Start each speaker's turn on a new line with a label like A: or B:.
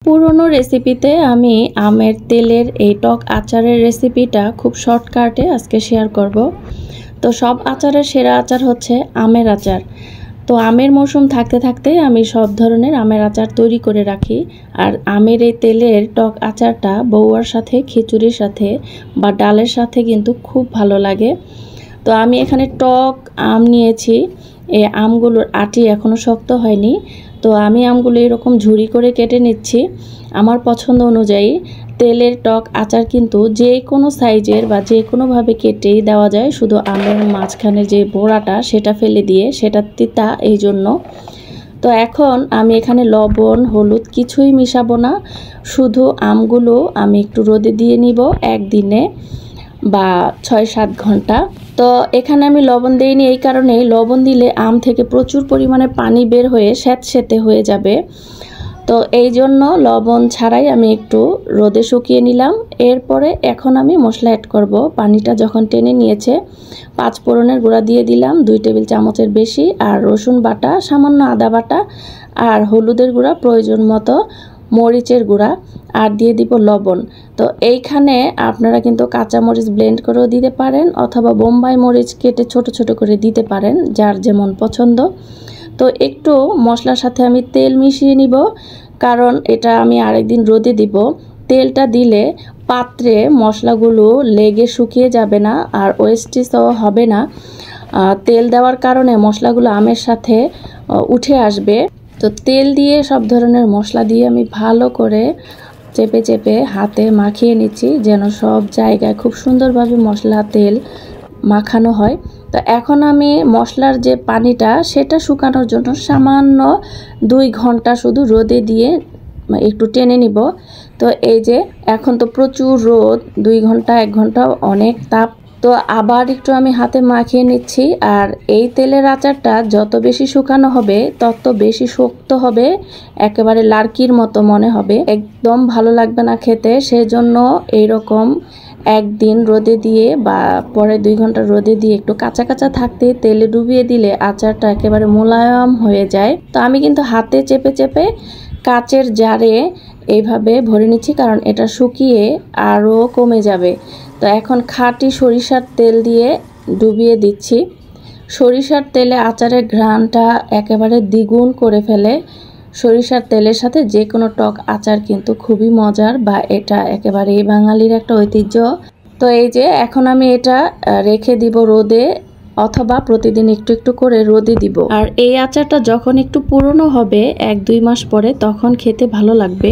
A: পুরনো রেসিপিতে আমি আমের তেলের এই টক আচারের রেসিপিটা খুব শর্টকাটে আজকে শেয়ার করব। তো সব আচারের সেরা আচার হচ্ছে আমের আচার। তো আমের মৌসুম থাকতে থাকতে আমি সব ধরনের আমের আচার তৈরি করে রাখি। আর আমের এই তেলের টক আচারটা বউয়ার সাথে, খিচুড়ির সাথে বা ডালের সাথে কিন্তু খুব ভালো লাগে। তো আমি এখানে টক আম নিয়েছি। এই আমগুলোর আটি এখনও শক্ত হয়নি। তো আমি আমগুলো এরকম ঝুরি করে কেটে নিচ্ছি আমার পছন্দ অনুযায়ী। তেলের টক আচার কিন্তু যে কোনো সাইজের বা যে কোনোভাবে কেটেই দেওয়া যায়, শুধু আমের মাঝখানে যে বোড়াটা সেটা ফেলে দিয়ে, সেটা তিতা এই জন্য। তো এখন আমি এখানে লবণ হলুদ কিছুই মিশাবো না, শুধু আমগুলো আমি একটু রোদে দিয়ে নিব একদিনে বা ৬-৭ ঘন্টা। তো এখানে আমি লবণ দিইনি এই কারণে, লবণ দিলে আম থেকে প্রচুর পরিমাণে পানি বের হয়ে স্যাঁতসেঁতে হয়ে যাবে। তো এই জন্য লবণ ছাড়াই আমি একটু রোদে শুকিয়ে নিলাম। এরপরে এখন আমি মশলা অ্যাড করব। পানিটা যখন টেনে নিয়েছে, 5 ফোড়নের গুঁড়া দিয়ে দিলাম 2 টেবিল চামচের বেশি, আর রসুন বাটা, সামান্য আদা বাটা, আর হলুদের গুঁড়া প্রয়োজন মতো, মরিচের গুঁড়া, আর দিয়ে দিব লবণ। তো এইখানে আপনারা কিন্তু কাঁচা মরিচ ব্লেন্ড করেও দিতে পারেন, অথবা বোম্বাই মরিচ কেটে ছোট ছোট করে দিতে পারেন, যার যেমন পছন্দ। তো একটু মশলার সাথে আমি তেল মিশিয়ে নিব, কারণ এটা আমি আরেকদিন রোদে দিব। তেলটা দিলে পাত্রে মশলাগুলো লেগে শুকিয়ে যাবে না আর ওয়েস্টেজও হবে না। তেল দেওয়ার কারণে মশলাগুলো আমের সাথে উঠে আসবে। তো তেল দিয়ে সব ধরনের মশলা দিয়ে আমি ভালো করে চেপে চেপে হাতে মাখিয়ে নিচ্ছি, যেন সব জায়গায় খুব সুন্দরভাবে মশলা তেল মাখানো হয়। তো এখন আমি মশলার যে পানিটা সেটা শুকানোর জন্য সামান্য 2 ঘন্টা শুধু রোদে দিয়ে একটু টেনে নিব। তো এই যে এখন তো প্রচুর রোদ, 2 ঘন্টা 1 ঘন্টা অনেক তাপ। তো আবার একটু আমি হাতে মাখিয়ে নিচ্ছি। আর এই তেলের আচারটা যত বেশি শুকানো হবে তত বেশি শক্ত হবে, একেবারে লার্কির মতো মনে হবে, একদম ভালো লাগবে না খেতে। সেজন্য এইরকম একদিন রোদে দিয়ে বা পরে 2 ঘন্টা রোদে দিয়ে একটু কাঁচা কাঁচা থাকতে তেলে ডুবিয়ে দিলে আচারটা একেবারে মোলায়েম হয়ে যায়। তো আমি কিন্তু হাতে চেপে চেপে কাচের জারে এইভাবে ভরে নিচ্ছি, কারণ এটা শুকিয়ে আরও কমে যাবে। তো এখন খাঁটি সরিষার তেল দিয়ে ডুবিয়ে দিচ্ছি। সরিষার তেলে আচারের ঘ্রাণটা একেবারে দ্বিগুণ করে ফেলে। সরিষার তেলের সাথে যে কোনো টক আচার কিন্তু খুবই মজার, বা এটা একেবারে বাঙালির একটা ঐতিহ্য। তো এই যে এখন আমি এটা রেখে দিব রোদে, অথবা প্রতিদিন একটু একটু করে রোদে দিব। আর এই আচারটা যখন একটু পুরনো হবে 1-2 মাস পরে, তখন খেতে ভালো লাগবে।